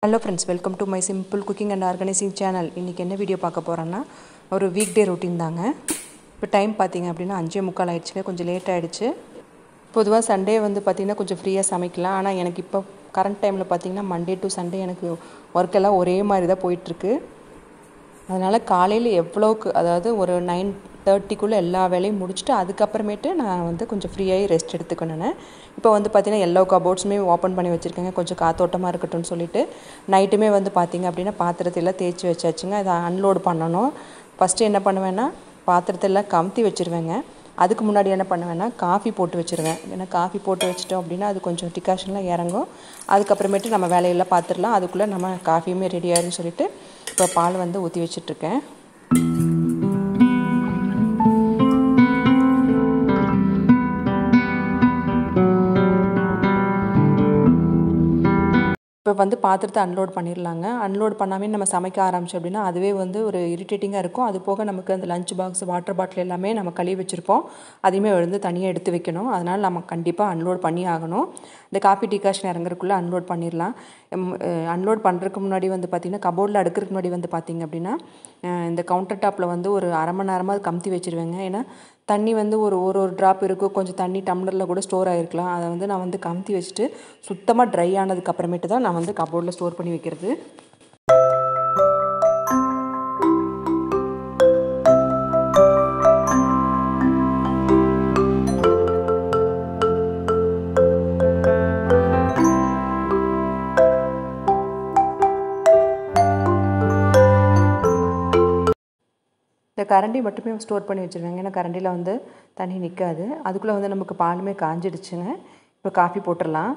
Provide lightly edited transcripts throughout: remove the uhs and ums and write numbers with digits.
Hello friends, welcome to my simple cooking and organizing channel. இன்னைக்கு என்ன video பார்க்க போறேன்னா ஒரு வீக் டே ரொட்டீன் தாங்க. இப்போ டைம் பாத்தீங்க அப்படினா 5:45 ஆயிடுச்சுங்க. கொஞ்சம் லேட் ஆயிடுச்சு. பொதுவா சண்டே வந்து பாத்தீங்கன்னா கொஞ்சம் ஃப்ரீயா சமைக்கலாம். ஆனா எனக்கு இப்போ கரண்ட் டைம்ல பாத்தீங்கன்னா மண்டே டு சண்டே எனக்கு வர்க் எல்லாம் ஒரே மாதிரி தான் போயிட்டு இருக்கு. அதனால காலையில எவ்வளவுக்கு அதாவது ஒரு 9:30 குள்ள எல்லா வேலையும் முடிச்சிட்டு அதுக்கு அப்புறமேட்டு நான் வந்து கொஞ்சம் ஃப்ரீயாയി ரெஸ்ட் எடுத்துக்கணும்னே. இப்போ வந்து பாத்தீங்கன்னா எல்லா கபோர்ட்ஸ்மே ஓபன் பண்ணி வச்சிருக்கேங்க. கொஞ்சம் காத்தோட்டமா இருக்கட்டும்னு சொல்லிட்டு நைட்டுமே வந்து பாத்தீங்க அப்படினா பாத்திரத்தை எல்லாம் தேய்ச்சி வச்சாச்சுங்க. இத அன்லோட் பண்ணனும். ஃபர்ஸ்ட் என்ன பண்ணுவேன்னா பாத்திரத்தை எல்லாம் கமுத்தி வச்சிருவேங்க. அதுக்கு முன்னாடி என்ன பண்ணுவேன்னா காபி போட்டு வச்சிருவேன். ஏன்னா காபி போட்டு வச்சிட்டோம் அப்படினா அது கொஞ்சம் டிகாஷன்லாம் இறங்கும். அதுக்கு அப்புறமேட்டு நம்ம வேலையெல்லாம் பாத்துறலாம். அதுக்குள்ள நம்ம காபியுமே ரெடி ஆயிரும்னு சொல்லிட்டு இப்போ பால் வந்து ஊத்தி வச்சிட்டு இருக்கேன். இப்போ வந்து பாத்திரத்தை அன்லோட் பண்ணிரலாங்க. அன்லோட் பண்ணாமே நம்ம சமைக்க ஆரம்பிச்சோம் அப்படினா அதுவே வந்து ஒரு இரிட்டேட்டிங்கா இருக்கும். அது போக நமக்கு அந்த லஞ்ச் பாக்ஸ், வாட்டர் பாட்டில் எல்லாமே நம்ம கழுவி வச்சிருப்போம். அதையுமே வந்து தனியா எடுத்து வைக்கணும். அதனால நம்ம கண்டிப்பா அன்லோட் பண்ணி ஆகணும். இந்த காபி டிகாஷன் இறங்கறதுக்குள்ள அன்லோட் பண்ணிரலாம். அன்லோட் பண்றதுக்கு முன்னாடி வந்து பாத்தீங்கன்னா கபோர்ட்ல அடுக்குறதுக்கு முன்னாடி வந்து பாத்தீங்க அப்படினா இந்த கவுண்டர் டாப்ல வந்து ஒரு அரை மணி நேரமா கமுத்தி வச்சிருவேங்க. ஏன்னா தண்ணி வந்து ஒரு டிராப் இருக்கும். கொஞ்சம் தண்ணி டம்ளர்ல கூட ஸ்டோர் ஆயிருக்கலாம். அதை வந்து நான் வந்து கமுத்தி வச்சிட்டு சுத்தமா ட்ரை ஆனதுக்கு அப்புறமேட்டு தான் நான் வந்து கபோர்ட்ல ஸ்டோர் பண்ணி வைக்கிறது. இந்த கரண்டி மட்டுமே ஸ்டோர் பண்ணி வச்சிருவேங்க. ஏன்னா கரண்டில வந்து தண்ணி நிக்காது. அதுக்குள்ள வந்து நமக்கு பாலுமே காஞ்சிடுச்சுங்க. இப்போ காபி போட்டுறலாம்.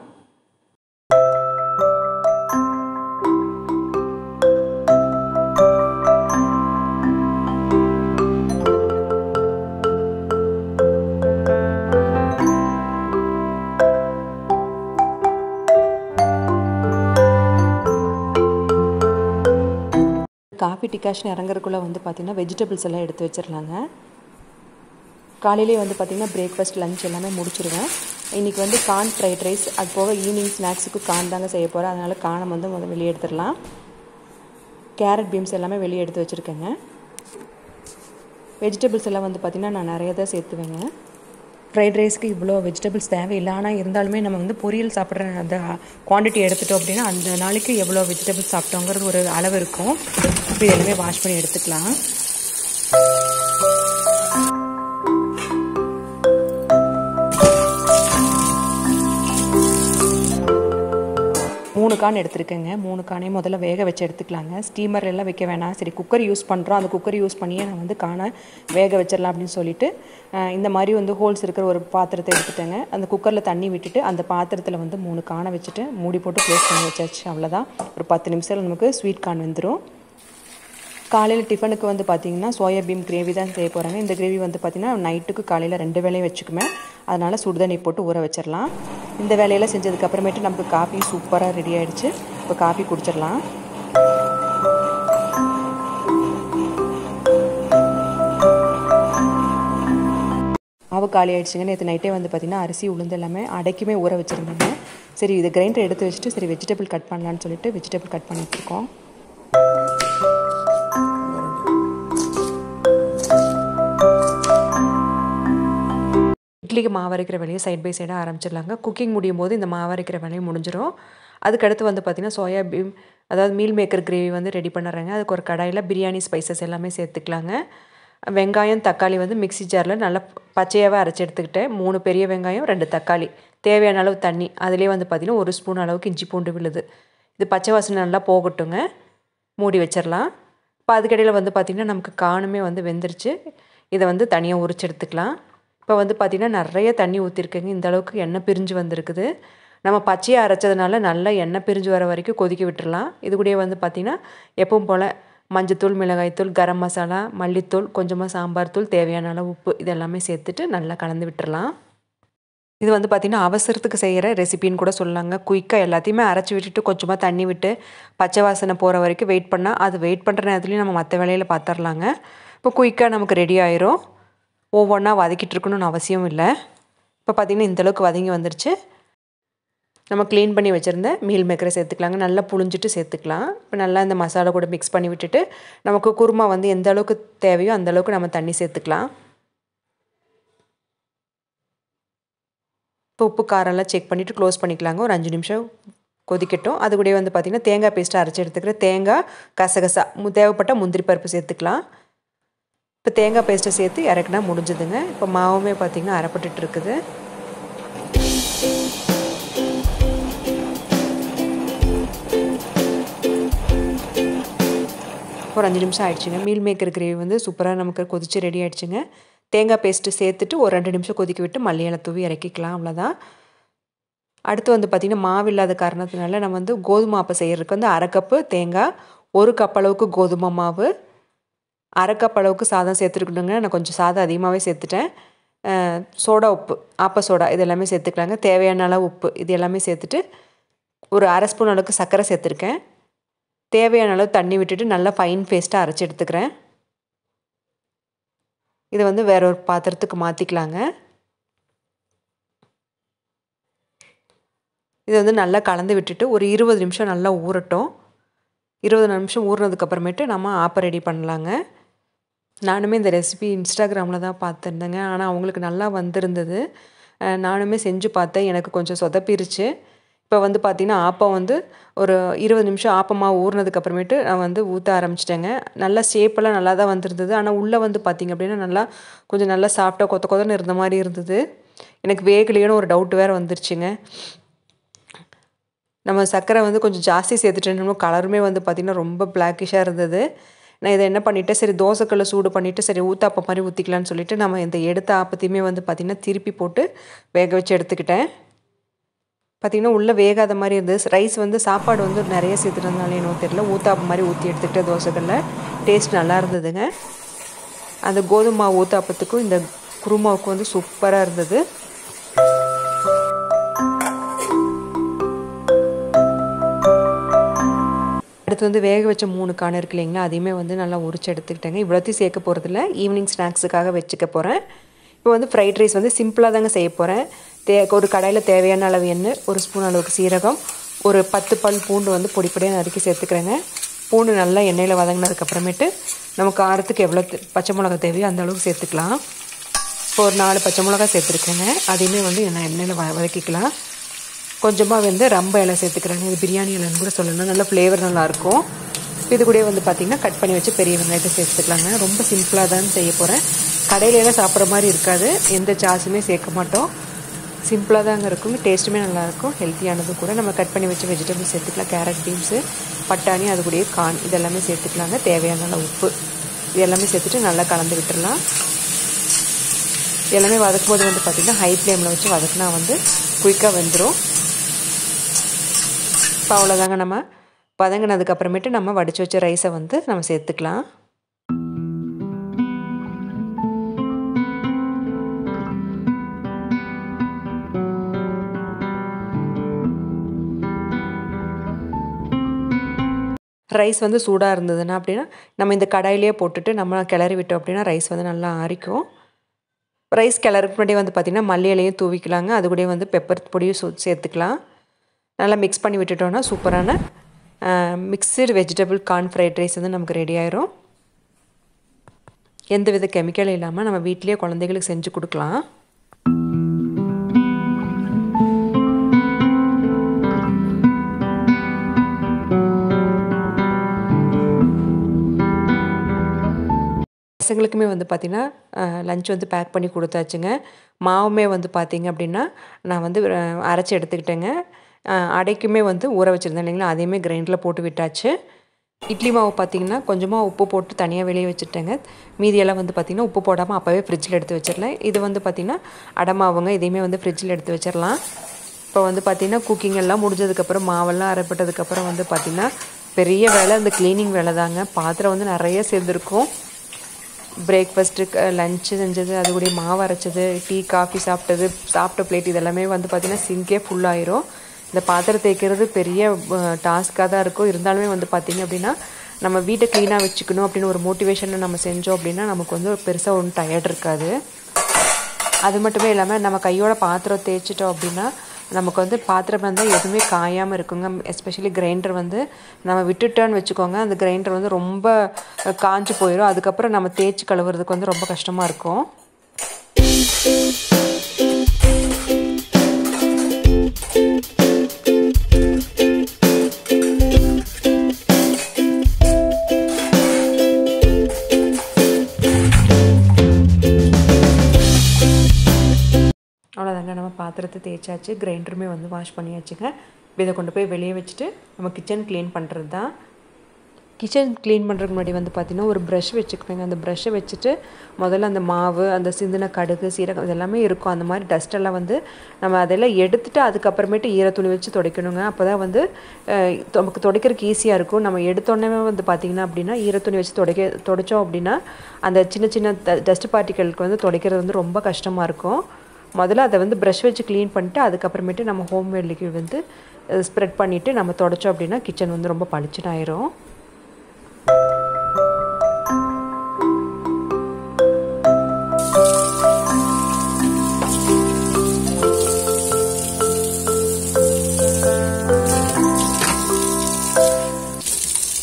காஃபி டிகாஷன் இறங்கறதுக்குள்ள வந்து பாத்தீங்கன்னா வெஜிடபிள்ஸ் எல்லாம் எடுத்து வச்சிரலாங்க. காலையிலே வந்து பாத்தீங்கன்னா பிரேக்ஃபாஸ்ட் லஞ்ச் எல்லாமே முடிச்சிருவேன். இன்னைக்கு வந்து கார்ன் ஃப்ரைட் ரைஸ், அது போக ஈவினிங் ஸ்நாக்ஸுக்கு கார்ன் தாங்க செய்ய போறேன். அதனால கார்னை வந்து முதல்ல வெளியே எடுத்துடலாம். கேரட் பீன்ஸ் எல்லாமே வெளியே எடுத்து வச்சிருக்கேங்க. வெஜிடபிள்ஸ் எல்லாம் வந்து பாத்தீங்கன்னா நான் நிறைய தான் சேர்த்துவேங்க. ஃப்ரைட் ரைஸ்க்கு இவ்வளோ வெஜிடபிள்ஸ் தேவையில்லை. ஆனால் இருந்தாலுமே நம்ம வந்து பொரியல் சாப்பிட்ற அந்த குவான்டிட்டி எடுத்துட்டோம் அப்படின்னா அந்த நாளைக்கு எவ்வளோ வெஜிடபிள்ஸ் சாப்பிட்டோங்கிறது ஒரு அளவு இருக்கும். இப்போ எல்லாமே வாஷ் பண்ணி எடுத்துக்கலாம். மூணு கான் எடுத்துருக்கேங்க. 3 கானையும் முதல்ல வேக வச்சு எடுத்துக்கலாங்க. ஸ்டீமர் எல்லாம் வைக்க வேணாம். சரி குக்கர் யூஸ் பண்ணுறோம். அந்த குக்கர் யூஸ் பண்ணியே நான் வந்து கானை வேக வச்சிடலாம் அப்படின்னு சொல்லிட்டு இந்த மாதிரி வந்து ஹோல்ஸ் இருக்கிற ஒரு பாத்திரத்தை எடுத்துட்டேங்க. அந்த குக்கரில் தண்ணி விட்டுட்டு அந்த பாத்திரத்தில் வந்து 3 கானை வச்சுட்டு மூடி போட்டு க்ளோஸ் பண்ணி வச்சாச்சு. அவ்வளோதான். ஒரு 10 நிமிஷத்தில் நமக்கு ஸ்வீட் கார்ன் வந்துடும். காலையில் டிஃபனுக்கு வந்து பார்த்தீங்கன்னா சோயாபீன் கிரேவி தான் செய்ய போகிறாங்க. இந்த கிரேவி வந்து பார்த்தீங்கன்னா நைட்டுக்கு காலையில் 2 வேளையும் வச்சுக்குமே. அதனால் சுடுதண்ணி போட்டு ஊற வச்சிடலாம். இந்த வேலையெல்லாம் செஞ்சதுக்கு அப்புறமேட்டு நமக்கு காஃபி சூப்பராக ரெடி ஆகிடுச்சு. இப்போ காஃபி குடிச்சிடலாம். மாவு காலி ஆகிடுச்சுங்க. நேற்று நைட்டே வந்து பார்த்திங்கன்னா அரிசி உளுந்து எல்லாமே அடைக்குமே ஊற வச்சுருந்தேங்க. சரி இதை கிரைண்டர் எடுத்து வச்சுட்டு சரி வெஜிடபிள் கட் பண்ணலான்னு சொல்லிட்டு வெஜிடபிள் கட் பண்ணிட்டுருக்கோம். இட்லிக்கு மாவு அரைக்கிற வேலையை சைட் பை சைடாக ஆரம்பிச்சிடலாங்க. குக்கிங் முடியும் போது இந்த மாவு அரைக்கிற வேலையும் முடிஞ்சிடும். அதுக்கடுத்து வந்து பார்த்திங்கன்னா சோயாபீன் அதாவது மீல் மேக்கர் கிரேவி வந்து ரெடி பண்ணுறேங்க. அதுக்கு ஒரு கடாயில் பிரியாணி ஸ்பைசஸ் எல்லாமே சேர்த்துக்கலாங்க. வெங்காயம் தக்காளி வந்து மிக்ஸி ஜாரில் நல்லா பச்சையாகவே அரைச்சி எடுத்துக்கிட்டேன். 3 பெரிய வெங்காயம் 2 தக்காளி, தேவையான அளவு தண்ணி, அதிலே வந்து பார்த்திங்கன்னா 1 ஸ்பூன் அளவுக்கு இஞ்சி பூண்டு விழுது. இது பச்சை வாசனை நல்லா போகட்டுங்க. மூடி வச்சிடலாம். இப்போ அதுக்கடையில் வந்து பார்த்திங்கன்னா நமக்கு காணுமே வந்து வெந்துருச்சு. இதை வந்து தனியாக உரிச்சு எடுத்துக்கலாம். இப்போ வந்து பார்த்திங்கன்னா நிறைய தண்ணி ஊற்றிருக்கேங்க. இந்த அளவுக்கு எண்ணெய் பிரிஞ்சு வந்திருக்குது. நம்ம பச்சையாக அரைச்சதுனால நல்லா எண்ணெய் பிரிஞ்சு வர வரைக்கும் கொதிக்க விட்டுறலாம். இது கூட வந்து பார்த்திங்கன்னா எப்பவும் போல் மஞ்சத்தூள், மிளகாய்த்தூள், கரம் மசாலா, மல்லித்தூள், கொஞ்சமாக சாம்பார் தூள், தேவையான அளவு உப்பு இதெல்லாமே சேர்த்துட்டு நல்லா கலந்து விட்டுறலாம். இது வந்து பார்த்திங்கன்னா அவசரத்துக்கு செய்கிற ரெசிபின்னு கூட சொல்லலாங்க. குயிக்காக எல்லாத்தையுமே அரைச்சி விட்டுட்டு கொஞ்சமாக தண்ணி விட்டு பச்சை வாசனை போகிற வரைக்கும் வெயிட் பண்ணால் அது வெயிட் பண்ணுற நேரத்துலையும் நம்ம மற்ற வேலையில் பார்த்துடலாங்க. இப்போ குயிக்காக நமக்கு ரெடி ஆயிரும். ஒவ்வொன்றா வதக்கிட்டு இருக்கணும்னு அவசியம் இல்லை. இப்போ பார்த்திங்கன்னா இந்தளவுக்கு வதங்கி வந்துருச்சு. நம்ம க்ளீன் பண்ணி வச்சுருந்த மீல் மேக்கரை சேர்த்துக்கலாங்க. நல்லா புழிஞ்சிட்டு சேர்த்துக்கலாம். இப்போ நல்லா இந்த மசாலா கூட மிக்ஸ் பண்ணி விட்டுட்டு நமக்கு குருமா வந்து எந்த அளவுக்கு தேவையோ அந்த அளவுக்கு நம்ம தண்ணி சேர்த்துக்கலாம். இப்போ உப்பு காரம்லாம் செக் பண்ணிவிட்டு க்ளோஸ் பண்ணிக்கலாங்க. ஒரு 5 நிமிஷம் கொதிக்கட்டும். அது கூட வந்து பார்த்திங்கன்னா தேங்காய் பேஸ்ட்டு அரைச்சி எடுத்துக்கிற தேங்காய், கசகசா தேவைப்பட்ட முந்திரி பருப்பு சேர்த்துக்கலாம். இப்போ தேங்காய் பேஸ்ட்டை சேர்த்து இறக்குனா முடிஞ்சுதுங்க. இப்போ மாவுமே பார்த்திங்கன்னா அரைப்பட்டுட்டு இருக்குது. ஒரு 5 நிமிஷம் ஆயிடுச்சுங்க. மீல் மேக்கர் கிரேவி வந்து சூப்பராக நமக்கு கொதிச்சு ரெடி ஆகிடுச்சுங்க. தேங்காய் பேஸ்ட்டு சேர்த்துட்டு ஒரு 2 நிமிஷம் கொதிக்க விட்டு மல்லி இலை தூவி இறக்கிக்கலாம். அவ்வளோதான். அடுத்து வந்து பார்த்திங்கன்னா மாவு இல்லாத காரணத்தினால நம்ம வந்து கோதுமை மாப்பை செய்கிறதுக்கு வந்து 1/2 கப்பு தேங்காய், 1 கப் அளவுக்கு கோதுமை மாவு, 1/2 கப் அளவுக்கு சாதம் சேர்த்துருக்கணுங்க. நான் கொஞ்சம் சாதம் அதிகமாகவே சேர்த்துட்டேன். சோடா உப்பு, ஆப்ப சோடா இது எல்லாமே சேர்த்துக்கலாங்க. தேவையான அளவு உப்பு இது எல்லாமே சேர்த்துட்டு ஒரு 1/2 ஸ்பூன் அளவுக்கு சர்க்கரை சேர்த்துருக்கேன். தேவையான அளவு தண்ணி விட்டுட்டு நல்லா ஃபைன் பேஸ்ட்டாக அரைச்சி எடுத்துக்கிறேன். இதை வந்து வேற ஒரு பாத்திரத்துக்கு மாற்றிக்கலாங்க. இதை வந்து நல்லா கலந்து விட்டுட்டு ஒரு 20 நிமிஷம் நல்லா ஊறட்டும். 20 நிமிஷம் ஊறினதுக்கப்புறமேட்டு நம்ம ஆப்பை ரெடி பண்ணலாங்க. நானுமே இந்த ரெசிபி இன்ஸ்டாகிராமில் தான் பார்த்துருந்தேங்க. ஆனால் அவங்களுக்கு நல்லா வந்திருந்தது. நானுமே செஞ்சு பார்த்தேன். எனக்கு கொஞ்சம் சொதப்பிருச்சு. இப்போ வந்து பார்த்திங்கன்னா ஆப்பம் வந்து ஒரு 20 நிமிஷம் ஆப்பமாக ஊறினதுக்கப்புறமேட்டு நான் வந்து ஊற்ற ஆரம்பிச்சிட்டேங்க. நல்லா ஷேப்பெல்லாம் நல்லா தான் வந்திருந்தது. ஆனால் உள்ளே வந்து பார்த்திங்க அப்படின்னா நல்லா கொஞ்சம் நல்லா சாஃப்டாக கொத்த கொத்தன்னு இருந்த மாதிரி இருந்தது. எனக்கு வேகலையோன்னு ஒரு டவுட் வேறு வந்துருச்சுங்க. நம்ம சர்க்கரை வந்து கொஞ்சம் ஜாஸ்தி சேர்த்துட்டோம்னா கலருமே வந்து பார்த்திங்கன்னா ரொம்ப பிளாக்கிஷாக இருந்தது. நான் இதை என்ன பண்ணிவிட்டேன், சரி தோசைக்கல்லை சூடு பண்ணிவிட்டு சரி ஊத்தாப்பம் மாதிரி ஊற்றிக்கலான்னு சொல்லிவிட்டு நம்ம இந்த எடுத்த ஆப்பத்தையுமே வந்து பார்த்திங்கன்னா திருப்பி போட்டு வேக வச்சு எடுத்துக்கிட்டேன். பார்த்திங்கன்னா உள்ளே வேகாத மாதிரி இருந்தது. ரைஸ் வந்து சாப்பாடு வந்து நிறைய சேர்த்துட்டதுனால என்னவோ தெரியல, ஊத்தாப்பம் மாதிரி ஊற்றி எடுத்துக்கிட்டேன் தோசைக்கல்ல. டேஸ்ட் நல்லா இருந்ததுங்க. அந்த கோதுமை மாவு ஊத்தாப்பத்துக்கும் இந்த குருமாவுக்கும் வந்து சூப்பராக இருந்தது. அடுத்து வந்து வேக வச்ச 3 காணை இருக்கு இல்லைங்களா, அதையுமே வந்து நல்லா உரிச்சு எடுத்துக்கிட்டேங்க. இவ்வளோத்தையும் சேர்க்க போகிறதில்ல, ஈவினிங் ஸ்நாக்ஸுக்காக வச்சுக்க போகிறேன். இப்போ வந்து ஃப்ரைட் ரைஸ் வந்து சிம்பிளாக தாங்க செய்ய போகிறேன். ஒரு கடாயில் தேவையான அளவு எண்ணெய், 1 ஸ்பூன் அளவுக்கு சீரகம், ஒரு 10 பல் பூண்டு வந்து பொடி பொடியாக நறுக்கி சேர்த்துக்கிறேங்க. பூண்டு நல்லா எண்ணெயில் வதங்கினதுக்கப்புறமேட்டு நம்ம காரத்துக்கு எவ்வளோ பச்சை மிளகா தேவையோ அந்த அளவுக்கு சேர்த்துக்கலாம். இப்போ ஒரு 4 பச்சை மிளகா சேர்த்துருக்கேங்க. அதையுமே வந்து எண்ணெயில் வதக்கிக்கலாம். கொஞ்சமாக வந்து ரம்ப இலை சேர்த்துக்கிறேங்க. இது பிரியாணி இலைன்னு கூட சொல்லணும், நல்ல ஃப்ளேவர் நல்லாயிருக்கும். இது கூட வந்து பார்த்திங்கன்னா கட் பண்ணி வச்சு பெரிய வெங்காயத்தை சேர்த்துக்கலாங்க. ரொம்ப சிம்பிளாக தான் செய்ய போகிறேன். கடையிலலாம் சாப்பிட்ற மாதிரி இருக்காது, எந்த சாஸுமே சேர்க்க மாட்டோம். சிம்பிளாக தாங்க இருக்கும், டேஸ்ட்டுமே நல்லாயிருக்கும், ஹெல்த்தியானது கூட. நம்ம கட் பண்ணி வச்சு வெஜிடபிள்ஸ் சேர்த்துக்கலாம். கேரட், பீன்ஸு, பட்டாணி, அது கூடயே கார்ன் இதெல்லாமே சேர்த்துக்கலாங்க. தேவையான அளவு உப்பு இது எல்லாமே சேர்த்துட்டு நல்லா கலந்து விட்டுடலாம். எல்லாமே வதக்கும் போது வந்து பார்த்திங்கன்னா ஹை ஃப்ளேமில் வச்சு வதக்குனா வந்து குயிக்காக வெந்துடும். இப்போ அவ்வளோதாங்க. நம்ம வதங்கினதுக்கப்புறமேட்டு நம்ம வடித்து வச்ச ரைஸை வந்து நம்ம சேர்த்துக்கலாம். ரைஸ் வந்து சூடாக இருந்ததுன்னா அப்படின்னா நம்ம இந்த கடாயிலே போட்டுட்டு நம்ம கிளறி விட்டோம் அப்படின்னா ரைஸ் வந்து நல்லா ஆறிக்கும். ரைஸ் கிளறதுக்கு முன்னாடி வந்து பார்த்திங்கன்னா மல்லி இலையும் தூவிக்கலாங்க. அது கூட வந்து பெப்பர் பொடியும் சேர்த்துக்கலாம். நல்லா மிக்ஸ் பண்ணி விட்டுட்டோன்னா சூப்பரான mixed vegetable corn fried rice வந்து நமக்கு ரெடி ஆயிரும். எந்தவித கெமிக்கல் இல்லாமல் நம்ம வீட்டிலேயே குழந்தைகளுக்கு செஞ்சு கொடுக்கலாம். பசங்களுக்குமே வந்து பார்த்திங்கன்னா லஞ்ச் வந்து பேக் பண்ணி கொடுத்தாச்சுங்க. மாவுமே வந்து பார்த்திங்க அப்படின்னா நான் வந்து அரைச்சி எடுத்துக்கிட்டேங்க. அடைக்குமே வந்து ஊற வச்சுருந்தேன் இல்லைங்களா, அதையுமே கிரைண்டரில் போட்டு விட்டாச்சு. இட்லி மாவு பார்த்திங்கன்னா கொஞ்சமாக உப்பு போட்டு தனியாக வெளியே வச்சுட்டேங்க. மீதியெல்லாம் வந்து பார்த்திங்கன்னா உப்பு போடாமல் அப்போவே ஃப்ரிட்ஜில் எடுத்து வச்சிடலாம். இது வந்து பார்த்திங்கன்னா அடமாவுங்க, இதையுமே வந்து ஃப்ரிட்ஜில் எடுத்து வச்சிடலாம். இப்போ வந்து பார்த்திங்கன்னா குக்கிங் எல்லாம் முடிஞ்சதுக்கப்புறம் மாவெல்லாம் அரைப்பட்டதுக்கப்புறம் வந்து பார்த்திங்கன்னா பெரிய வேலை அந்த க்ளீனிங் வேலை தாங்க. பாத்திரம் வந்து நிறைய சேர்ந்துருக்கும். பிரேக்ஃபாஸ்ட்டு, லஞ்சு செஞ்சது, அது கூட மாவு அரைச்சது, டீ காஃபி சாப்பிட்ட பிளேட் இதெல்லாமே வந்து பார்த்திங்கன்னா சிங்கே ஃபுல்லாகிரும். இந்த பாத்திரம் தேய்க்கிறது பெரிய டாஸ்க்காக தான் இருக்கும். இருந்தாலுமே வந்து பார்த்திங்க அப்படின்னா நம்ம வீட்டை க்ளீனாக வச்சுக்கணும் அப்படின்னு ஒரு மோட்டிவேஷனில் நம்ம செஞ்சோம் அப்படின்னா நமக்கு வந்து பெருசாக ஒன்றும் டயர்ட் இருக்காது. அது மட்டுமே இல்லாமல் நம்ம கையோட பாத்திரம் தேய்ச்சிட்டோம் அப்படின்னா நமக்கு வந்து பாத்திரம் இருந்தால் எதுவுமே காயாமல் இருக்குங்க. எஸ்பெஷலி கிரைண்டர் வந்து நம்ம விட்டுட்டோன்னு வச்சுக்கோங்க, அந்த கிரைண்டர் வந்து ரொம்ப காஞ்சு போயிடும். அதுக்கப்புறம் நம்ம தேய்ச்சி கழுவுறதுக்கு வந்து ரொம்ப கஷ்டமாக இருக்கும். அவ்வளோதாங்க, நம்ம பாத்திரத்தை தேய்ச்சாச்சு, கிரைண்டருமே வந்து வாஷ் பண்ணியாச்சுங்க. இதை கொண்டு போய் வெளியே வச்சுட்டு நம்ம கிச்சன் க்ளீன் பண்ணுறது தான். கிச்சன் க்ளீன் பண்ணுறதுக்கு முன்னாடி வந்து பார்த்திங்கன்னா ஒரு ப்ரஷ் வச்சுக்கோங்க. அந்த ப்ரஷ்ஷை வச்சுட்டு முதல்ல அந்த மாவு, அந்த சிந்தின கடுகு, சீரகம் இதெல்லாமே இருக்கும், அந்த மாதிரி டஸ்ட்டெல்லாம் வந்து நம்ம அதெல்லாம் எடுத்துகிட்டு அதுக்கப்புறமேட்டு ஈரத்துணி வச்சு துடைக்கணுங்க. அப்போ தான் வந்து நமக்கு துடைக்கிறதுக்கு ஈஸியாக இருக்கும். நம்ம எடுத்தோடனே வந்து பார்த்திங்கன்னா அப்படின்னா ஈரத்துணி வச்சு துடைச்சோம் அப்படின்னா அந்த சின்ன சின்ன டஸ்ட் பார்ட்டிகளுக்கு வந்து துடைக்கிறது வந்து ரொம்ப கஷ்டமாக இருக்கும். முதல்ல அதை வந்து ப்ரஷ் வச்சு க்ளீன் பண்ணிவிட்டு அதுக்கப்புறமேட்டு நம்ம ஹோம்மேட் லிக்விட் வந்து ஸ்ப்ரெட் பண்ணிவிட்டு நம்ம துடைச்சோம் அப்படின்னா கிச்சன் வந்து ரொம்ப பளிச்சுன்னு ஆயிரும்.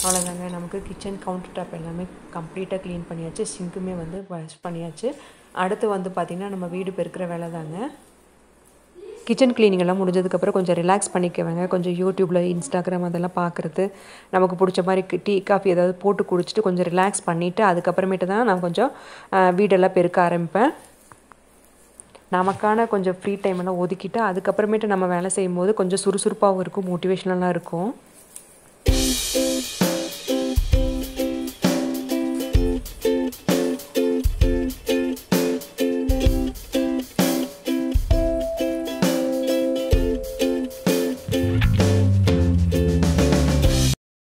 அவ்வளோதாங்க, நமக்கு கிச்சன் கவுண்டர் டாப் எல்லாமே கம்ப்ளீட்டாக க்ளீன் பண்ணியாச்சு. சிங்க்குமே வந்து வாஷ் பண்ணியாச்சு. அடுத்து வந்து பார்த்திங்கன்னா நம்ம வீடு பெருக்கிற வேலை தாங்க. கிச்சன் க்ளீனிங் எல்லாம் முடிஞ்சதுக்கப்புறம் கொஞ்சம் ரிலாக்ஸ் பண்ணிக்குவேங்க. கொஞ்சம் யூடியூப்பில், இன்ஸ்டாகிராம் அதெல்லாம் பார்க்குறது, நமக்கு பிடிச்ச மாதிரி டீ காஃபி ஏதாவது போட்டு குடிச்சிட்டு கொஞ்சம் ரிலாக்ஸ் பண்ணிவிட்டு அதுக்கப்புறமேட்டு தான் நான் கொஞ்சம் வீடெல்லாம் பெருக்க ஆரம்பிப்பேன். நமக்கான கொஞ்சம் ஃப்ரீ டைம் எல்லாம் ஒதுக்கிட்டு அதுக்கப்புறமேட்டு நம்ம வேலை செய்யும்போது கொஞ்சம் சுறுசுறுப்பாகவும் இருக்கும், மோட்டிவேஷனலாக இருக்கும்.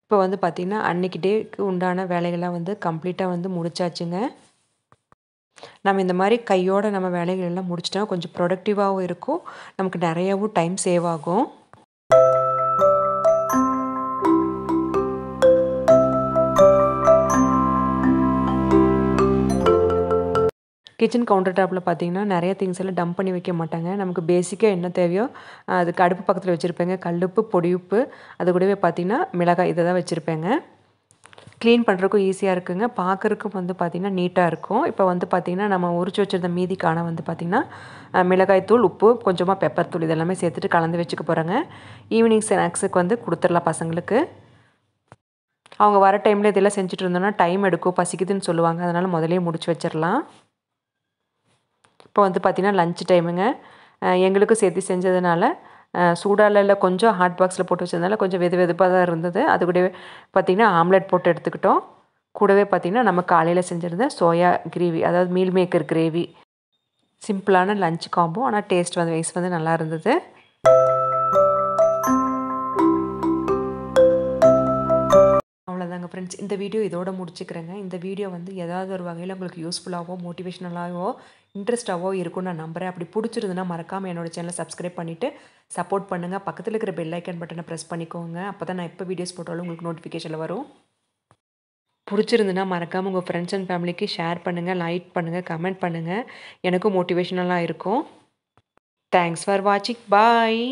இப்போ வந்து பார்த்திங்கன்னா அன்றைக்கி டேக்கு உண்டான வேலைகள்லாம் வந்து கம்ப்ளீட்டாக வந்து முடிச்சாச்சுங்க. நம்ம இந்த மாதிரி கையோடு நம்ம வேலைகள் எல்லாம் முடிச்சிட்டா கொஞ்சம் ப்ரொடக்டிவாகவும் இருக்கும், நமக்கு நிறையாவும் டைம் சேவ் ஆகும். கிச்சன் கவுண்டர் டாப்பில் பார்த்திங்கன்னா நிறைய திங்ஸ் எல்லாம் டம்ப் பண்ணி வைக்க மாட்டாங்க. நமக்கு பேசிக்காக என்ன தேவையோ அதுக்கு அடுப்பு பக்கத்தில் வச்சுருப்பேங்க. கல்லுப்பு, பொடியுப்பு, அது கூடவே பார்த்திங்கன்னா மிளகாய் இதை தான் வச்சுருப்பேங்க. க்ளீன் பண்ணுறதுக்கும் ஈஸியாக இருக்குங்க, பார்க்குறதுக்கும் வந்து பார்த்திங்கன்னா நீட்டாக இருக்கும். இப்போ வந்து பார்த்திங்கன்னா நம்ம உரிச்சு வச்சுருந்த மீதிக்கான வந்து பார்த்திங்கன்னா மிளகாய் தூள், உப்பு, கொஞ்சமாக பெப்பர் தூள் இதெல்லாமே சேர்த்துட்டு கலந்து வச்சுக்க போகிறேங்க. ஈவினிங் ஸ்நாக்ஸுக்கு வந்து கொடுத்துடலாம் பசங்களுக்கு. அவங்க வர டைமில் இதெல்லாம் செஞ்சுட்டு இருந்தோன்னா டைம் எடுக்கும், பசிக்குதுன்னு சொல்லுவாங்க, அதனால் முதலே முடிச்சு வச்சிடலாம். இப்போ வந்து பார்த்திங்கன்னா லஞ்ச் டைமுங்க. எங்களுக்கும் சேர்த்து செஞ்சதுனால சூடால கொஞ்சம் ஹாட் பாக்ஸில் போட்டு வச்சதுனால கொஞ்சம் வெதுப்பாக தான் இருந்தது. அது கூடவே பார்த்திங்கன்னா ஆம்லெட் போட்டு எடுத்துக்கிட்டோம். கூடவே பார்த்திங்கன்னா நம்ம காலையில் செஞ்சுருந்த சோயா கிரேவி, அதாவது மீல் மேக்கர் கிரேவி. சிம்பிளான லஞ்ச் காம்போ, ஆனால் டேஸ்ட் வந்து வைஸ் வந்து நல்லா இருந்தது. அவ்வளோதாங்க ஃப்ரெண்ட்ஸ், இந்த வீடியோ இதோட முடிச்சுக்கிறேங்க. இந்த வீடியோ வந்து ஏதாவது ஒரு வகையில் உங்களுக்கு யூஸ்ஃபுல்லாகவோ, மோட்டிவேஷ்னலாகவோ, இன்ட்ரெஸ்ட்டாகவோ இருக்கும்னு நான் நம்புகிறேன். அப்படி பிடிச்சிருந்துன்னா மறக்காமல் என்னோடய சேனலை சப்ஸ்கிரைப் பண்ணிவிட்டு சப்போர்ட் பண்ணுங்கள். பக்கத்தில் இருக்கிற பெல் ஐக்கன் பட்டனை ப்ரெஸ் பண்ணிக்கோங்க. அப்போ தான் நான் எப்போ வீடியோஸ் போட்டாலும் உங்களுக்கு நோட்டிஃபிகேஷனில் வரும். பிடிச்சிருந்துன்னா மறக்காமல் உங்கள் ஃப்ரெண்ட்ஸ் அண்ட் ஃபேமிலிக்கு ஷேர் பண்ணுங்கள், லைக் பண்ணுங்கள், கமெண்ட் பண்ணுங்கள். எனக்கும் மோட்டிவேஷ்னலாக இருக்கும். தேங்க்ஸ் ஃபார் வாட்சிங். பாய்.